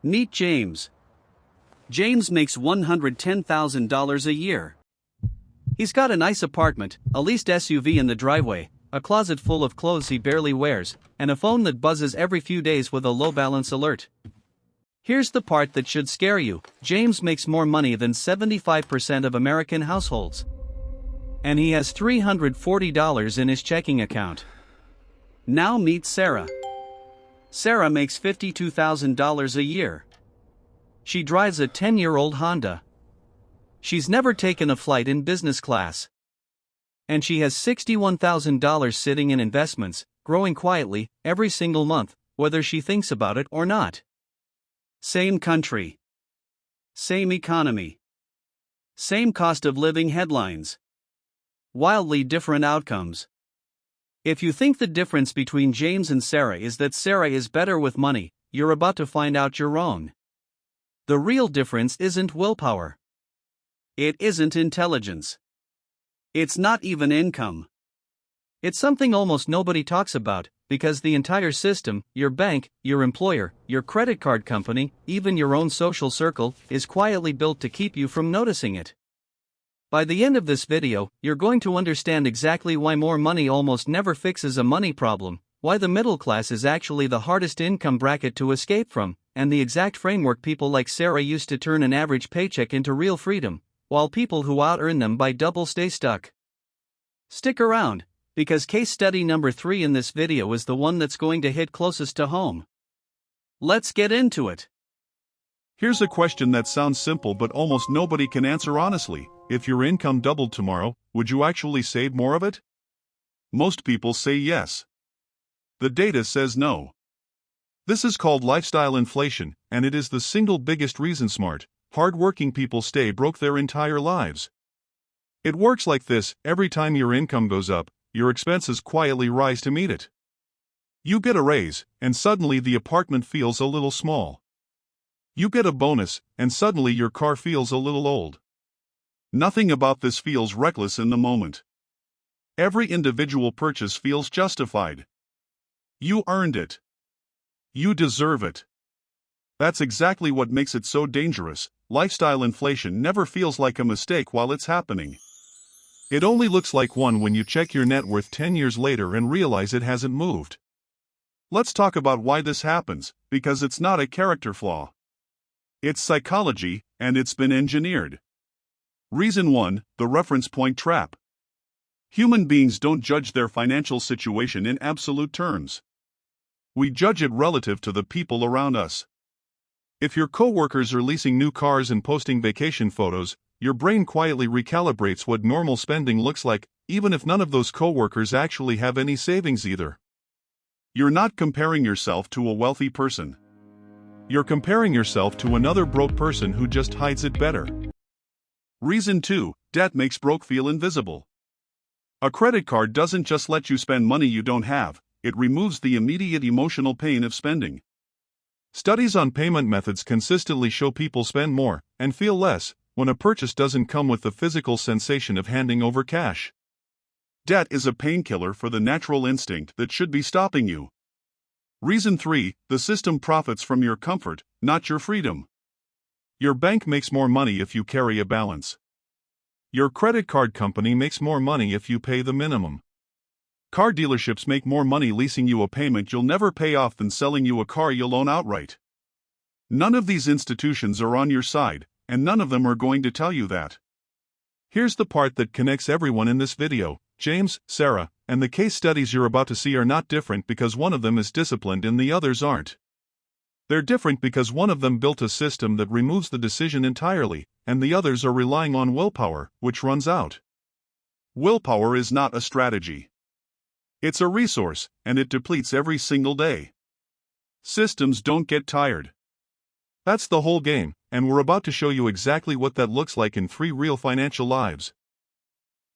Meet James. James makes $110,000 a year. He's got a nice apartment, a leased SUV in the driveway, a closet full of clothes he barely wears, and a phone that buzzes every few days with a low balance alert. Here's the part that should scare you: James makes more money than 75% of American households. And he has $340 in his checking account. Now meet Sarah. Sarah makes $52,000 a year. She drives a 10-year-old Honda. She's never taken a flight in business class. And she has $61,000 sitting in investments, growing quietly, every single month, whether she thinks about it or not. Same country. Same economy. Same cost of living headlines. Wildly different outcomes. If you think the difference between James and Sarah is that Sarah is better with money, you're about to find out you're wrong. The real difference isn't willpower. It isn't intelligence. It's not even income. It's something almost nobody talks about, because the entire system, your bank, your employer, your credit card company, even your own social circle, is quietly built to keep you from noticing it. By the end of this video, you're going to understand exactly why more money almost never fixes a money problem, why the middle class is actually the hardest income bracket to escape from, and the exact framework people like Sarah use to turn an average paycheck into real freedom, while people who out-earn them by double stay stuck. Stick around, because case study number 3 in this video is the one that's going to hit closest to home. Let's get into it. Here's a question that sounds simple but almost nobody can answer honestly. If your income doubled tomorrow, would you actually save more of it? Most people say yes. The data says no. This is called lifestyle inflation, and it is the single biggest reason smart, hard-working people stay broke their entire lives. It works like this: every time your income goes up, your expenses quietly rise to meet it. You get a raise, and suddenly the apartment feels a little small. You get a bonus, and suddenly your car feels a little old. Nothing about this feels reckless in the moment. Every individual purchase feels justified. You earned it. You deserve it. That's exactly what makes it so dangerous. Lifestyle inflation never feels like a mistake while it's happening. It only looks like one when you check your net worth 10 years later and realize it hasn't moved. Let's talk about why this happens, because it's not a character flaw. It's psychology, and it's been engineered. Reason 1: the reference point trap. Human beings don't judge their financial situation in absolute terms. We judge it relative to the people around us. If your coworkers are leasing new cars and posting vacation photos, your brain quietly recalibrates what normal spending looks like, even if none of those coworkers actually have any savings either. You're not comparing yourself to a wealthy person. You're comparing yourself to another broke person who just hides it better. Reason 2: debt makes broke feel invisible. A credit card doesn't just let you spend money you don't have, it removes the immediate emotional pain of spending. Studies on payment methods consistently show people spend more, and feel less, when a purchase doesn't come with the physical sensation of handing over cash. Debt is a painkiller for the natural instinct that should be stopping you. Reason 3: the system profits from your comfort, not your freedom. Your bank makes more money if you carry a balance. Your credit card company makes more money if you pay the minimum. Car dealerships make more money leasing you a payment you'll never pay off than selling you a car you'll own outright. None of these institutions are on your side, and none of them are going to tell you that. Here's the part that connects everyone in this video: James, Sarah, and the case studies you're about to see are not different because one of them is disciplined and the others aren't. They're different because one of them built a system that removes the decision entirely, and the others are relying on willpower, which runs out. Willpower is not a strategy. It's a resource, and it depletes every single day. Systems don't get tired. That's the whole game, and we're about to show you exactly what that looks like in 3 real financial lives.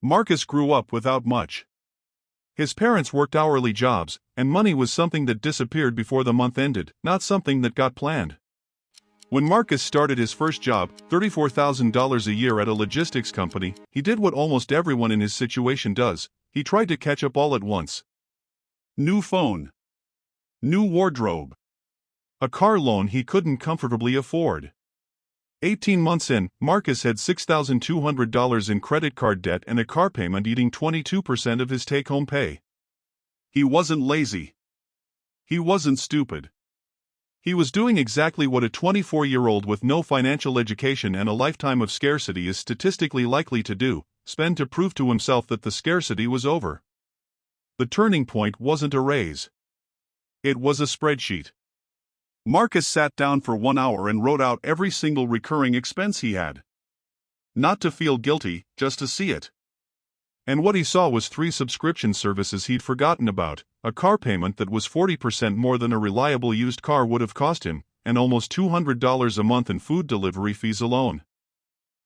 Marcus grew up without much. His parents worked hourly jobs, and money was something that disappeared before the month ended, not something that got planned. When Marcus started his first job, $34,000 a year at a logistics company, he did what almost everyone in his situation does: he tried to catch up all at once. New phone. New wardrobe. A car loan he couldn't comfortably afford. 18 months in, Marcus had $6,200 in credit card debt and a car payment eating 22% of his take-home pay. He wasn't lazy. He wasn't stupid. He was doing exactly what a 24-year-old with no financial education and a lifetime of scarcity is statistically likely to do: spend to prove to himself that the scarcity was over. The turning point wasn't a raise. It was a spreadsheet. Marcus sat down for 1 hour and wrote out every single recurring expense he had. Not to feel guilty, just to see it. And what he saw was 3 subscription services he'd forgotten about, a car payment that was 40% more than a reliable used car would have cost him, and almost $200 a month in food delivery fees alone.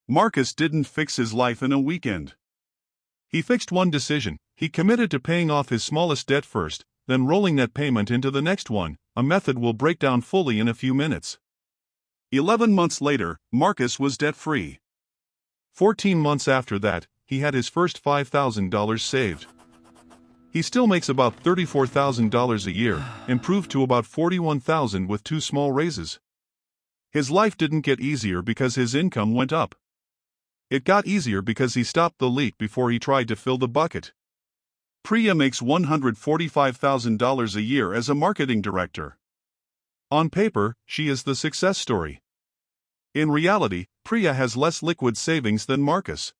Marcus didn't fix his life in a weekend. He fixed one decision: he committed to paying off his smallest debt first, then rolling that payment into the next one, a method we'll break down fully in a few minutes. 11 months later, Marcus was debt-free. 14 months after that, he had his first $5,000 saved. He still makes about $34,000 a year, improved to about $41,000 with 2 small raises. His life didn't get easier because his income went up. It got easier because he stopped the leak before he tried to fill the bucket. Priya makes $145,000 a year as a marketing director. On paper, she is the success story. In reality, Priya has less liquid savings than Marcus.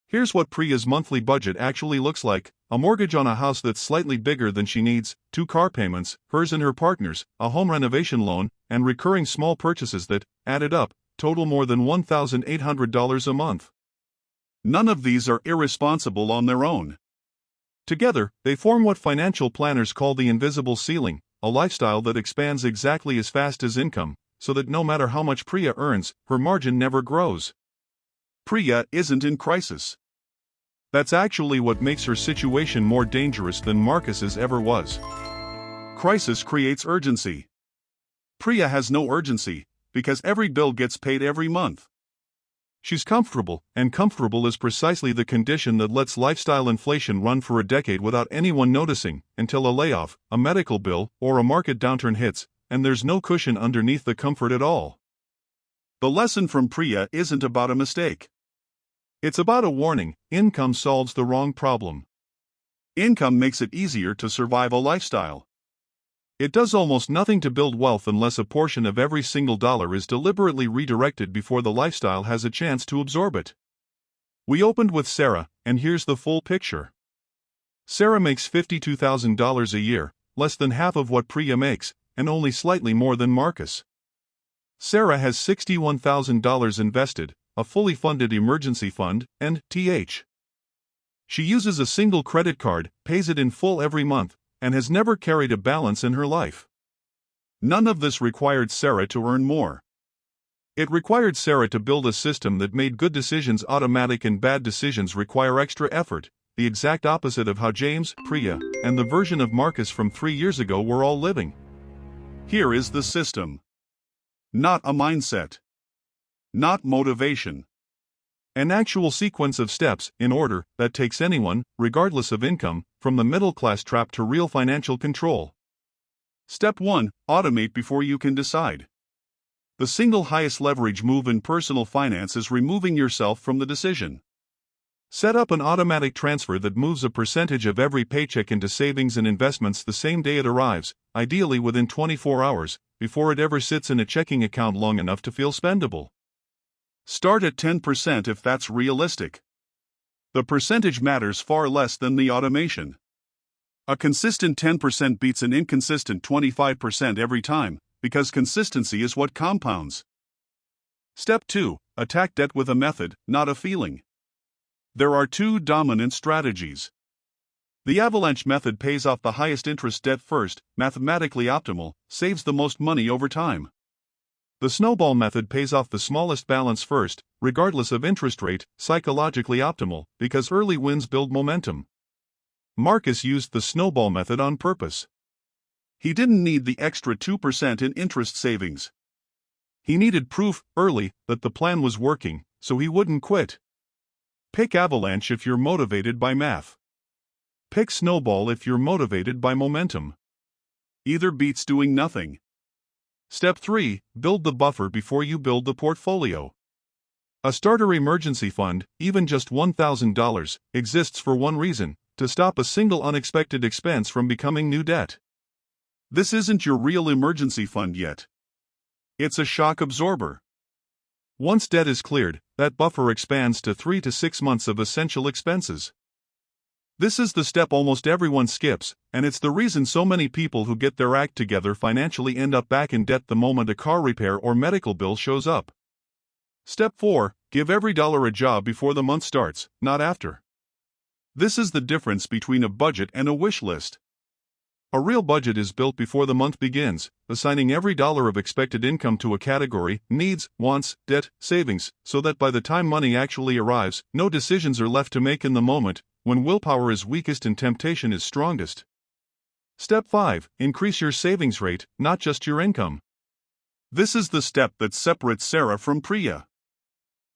Here's what Priya's monthly budget actually looks like: a mortgage on a house that's slightly bigger than she needs, 2 car payments, hers and her partner's, a home renovation loan, and recurring small purchases that, added up, total more than $1,800 a month. None of these are irresponsible on their own. Together, they form what financial planners call the invisible ceiling, a lifestyle that expands exactly as fast as income, so that no matter how much Priya earns, her margin never grows. Priya isn't in crisis. That's actually what makes her situation more dangerous than Marcus's ever was. Crisis creates urgency. Priya has no urgency, because every bill gets paid every month. She's comfortable, and comfortable is precisely the condition that lets lifestyle inflation run for a decade without anyone noticing, until a layoff, a medical bill, or a market downturn hits, and there's no cushion underneath the comfort at all. The lesson from Priya isn't about a mistake. It's about a warning: income solves the wrong problem. Income makes it easier to survive a lifestyle. It does almost nothing to build wealth unless a portion of every single dollar is deliberately redirected before the lifestyle has a chance to absorb it. We opened with Sarah, and here's the full picture. Sarah makes $52,000 a year, less than half of what Priya makes, and only slightly more than Marcus. Sarah has $61,000 invested, a fully funded emergency fund, and th. She uses a single credit card, pays it in full every month, and has never carried a balance in her life. None of this required Sarah to earn more. It required Sarah to build a system that made good decisions automatic and bad decisions require extra effort, the exact opposite of how James, Priya, and the version of Marcus from 3 years ago were all living. Here is the system. Not a mindset. Not motivation. An actual sequence of steps, in order, that takes anyone, regardless of income, from the middle class trap to real financial control. Step 1: automate before you can decide. The single highest leverage move in personal finance is removing yourself from the decision. Set up an automatic transfer that moves a percentage of every paycheck into savings and investments the same day it arrives, ideally within 24 hours, before it ever sits in a checking account long enough to feel spendable. Start at 10% if that's realistic. The percentage matters far less than the automation. A consistent 10% beats an inconsistent 25% every time, because consistency is what compounds. Step 2: attack debt with a method, not a feeling. There are 2 dominant strategies. The avalanche method pays off the highest interest debt first, mathematically optimal, saves the most money over time. The snowball method pays off the smallest balance first, regardless of interest rate, psychologically optimal, because early wins build momentum. Marcus used the snowball method on purpose. He didn't need the extra 2% in interest savings. He needed proof, early, that the plan was working, so he wouldn't quit. Pick avalanche if you're motivated by math. Pick snowball if you're motivated by momentum. Either beats doing nothing. Step 3. Build the buffer before you build the portfolio. A starter emergency fund, even just $1,000, exists for one reason: to stop a single unexpected expense from becoming new debt. This isn't your real emergency fund yet. It's a shock absorber. Once debt is cleared, that buffer expands to 3 to 6 months of essential expenses. This is the step almost everyone skips, and it's the reason so many people who get their act together financially end up back in debt the moment a car repair or medical bill shows up. Step 4. Give every dollar a job before the month starts, not after. This is the difference between a budget and a wish list. A real budget is built before the month begins, assigning every dollar of expected income to a category: needs, wants, debt, savings, so that by the time money actually arrives, no decisions are left to make in the moment, when willpower is weakest and temptation is strongest. Step 5. Increase your savings rate, not just your income. This is the step that separates Sarah from Priya.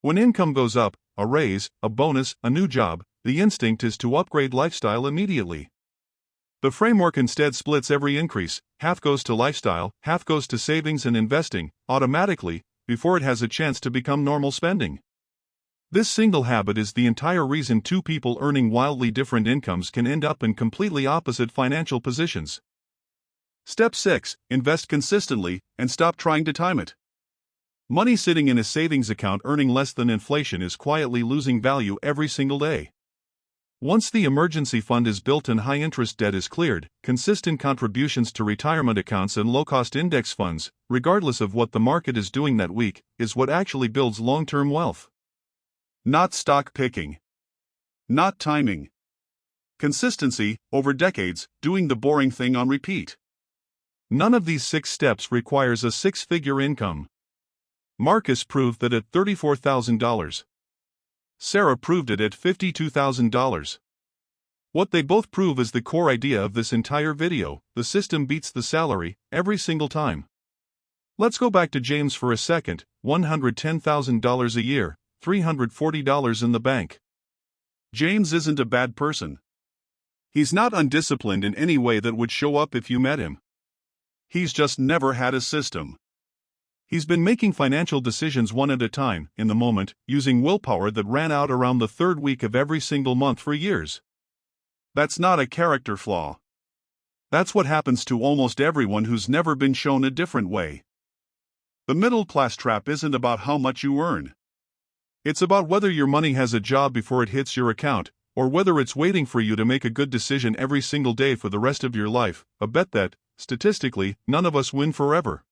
When income goes up, a raise, a bonus, a new job, the instinct is to upgrade lifestyle immediately. The framework instead splits every increase: half goes to lifestyle, half goes to savings and investing, automatically, before it has a chance to become normal spending. This single habit is the entire reason two people earning wildly different incomes can end up in completely opposite financial positions. Step 6. Invest consistently, and stop trying to time it. Money sitting in a savings account earning less than inflation is quietly losing value every single day. Once the emergency fund is built and high-interest debt is cleared, consistent contributions to retirement accounts and low-cost index funds, regardless of what the market is doing that week, is what actually builds long-term wealth. Not stock picking. Not timing. Consistency, over decades, doing the boring thing on repeat. None of these 6 steps requires a 6-figure income. Marcus proved that at $34,000. Sarah proved it at $52,000. What they both prove is the core idea of this entire video: the system beats the salary, every single time. Let's go back to James for a second. $110,000 a year, $340 in the bank. James isn't a bad person. He's not undisciplined in any way that would show up if you met him. He's just never had a system. He's been making financial decisions one at a time, in the moment, using willpower that ran out around the 3rd week of every single month for years. That's not a character flaw. That's what happens to almost everyone who's never been shown a different way. The middle class trap isn't about how much you earn. It's about whether your money has a job before it hits your account, or whether it's waiting for you to make a good decision every single day for the rest of your life, a bet that, statistically, none of us win forever.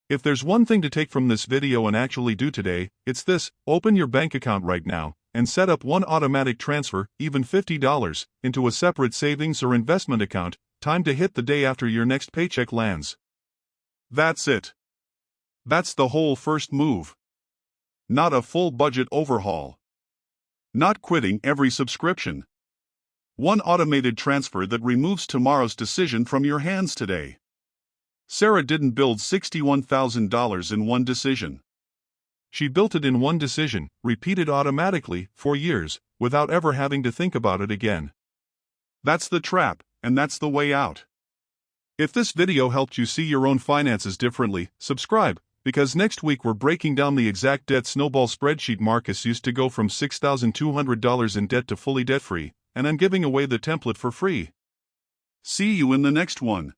If there's one thing to take from this video and actually do today, it's this: open your bank account right now, and set up one automatic transfer, even $50, into a separate savings or investment account, time to hit the day after your next paycheck lands. That's it. That's the whole first move. Not a full budget overhaul. Not quitting every subscription. One automated transfer that removes tomorrow's decision from your hands today. Sarah didn't build $61,000 in one decision. She built it in one decision, repeated automatically, for years, without ever having to think about it again. That's the trap, and that's the way out. If this video helped you see your own finances differently, subscribe, because next week we're breaking down the exact debt snowball spreadsheet Marcus used to go from $6,200 in debt to fully debt-free, and I'm giving away the template for free. See you in the next one.